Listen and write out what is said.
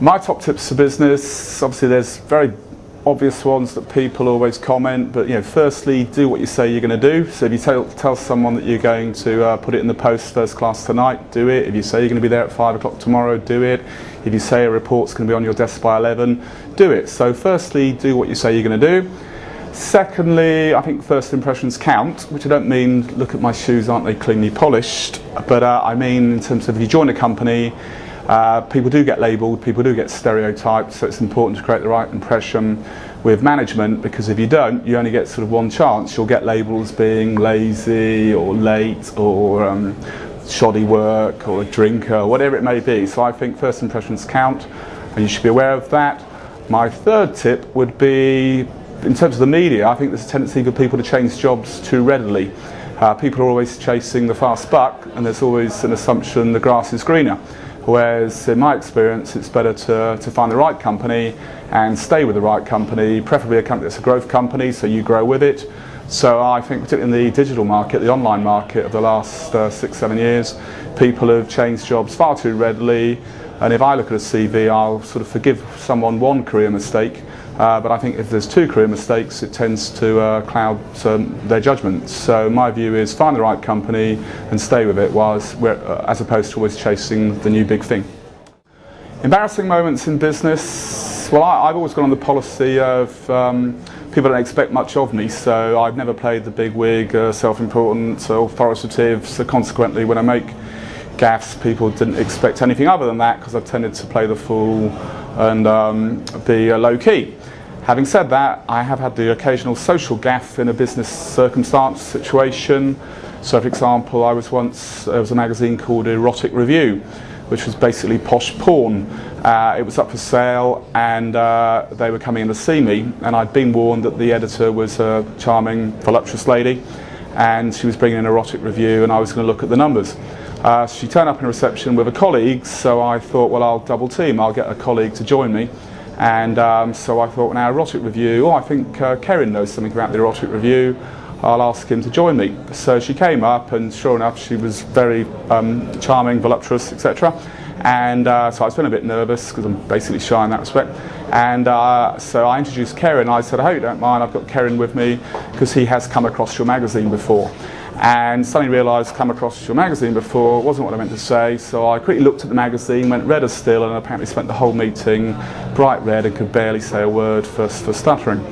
My top tips for business, obviously there's very obvious ones that people always comment, but firstly, do what you say you're going to do. So if you tell someone that you're going to put it in the post first class tonight, do it. If you say you're going to be there at 5 o'clock tomorrow, do it. If you say a report's going to be on your desk by 11, do it. So firstly, do what you say you're going to do. Secondly, I think first impressions count, which I don't mean look at my shoes, aren't they cleanly polished, but I mean in terms of if you join a company, people do get labelled, people do get stereotyped, so it's important to create the right impression with management, because if you don't, you only get sort of one chance. You'll get labelled as being lazy or late or shoddy work or a drinker, whatever it may be. So I think first impressions count and you should be aware of that. My third tip would be, in terms of the media, I think there's a tendency for people to change jobs too readily. People are always chasing the fast buck, and there's always an assumption the grass is greener. Whereas in my experience, it's better to find the right company and stay with the right company, preferably a company that's a growth company, so you grow with it. So I think particularly in the digital market, the online market of the last 6-7 years, people have changed jobs far too readily. And if I look at a CV, I'll sort of forgive someone one career mistake, but I think if there's 2 career mistakes, it tends to cloud their judgment. So my view is find the right company and stay with it, as opposed to always chasing the new big thing. Embarrassing moments in business, well, I've always gone on the policy of people don't expect much of me, so I've never played the big wig, self-important, authoritative, so consequently when I make gaffes, people didn't expect anything other than that, because I've tended to play the fool and be low-key. Having said that, I have had the occasional social gaffe in a business circumstance situation. So for example, there was a magazine called Erotic Review, which was basically posh porn. It was up for sale, and they were coming in to see me, and I'd been warned that the editor was a charming, voluptuous lady, and she was bringing an erotic review, and I was going to look at the numbers. She turned up in reception with a colleague, so I thought, well, I'll double team, I'll get a colleague to join me. And so I thought, now erotic review, I think Kerrin knows something about the erotic review, I'll ask him to join me. So she came up, and sure enough, she was very charming, voluptuous, etc. And so I was feeling a bit nervous, because I'm basically shy in that respect. And so I introduced Kerrin. I said, I hope you don't mind, I've got Kerrin with me, because he has come across your magazine before. And suddenly realised, come across your magazine before wasn't what I meant to say, so I quickly looked at the magazine, went red as still, and apparently spent the whole meeting bright red and could barely say a word for stuttering.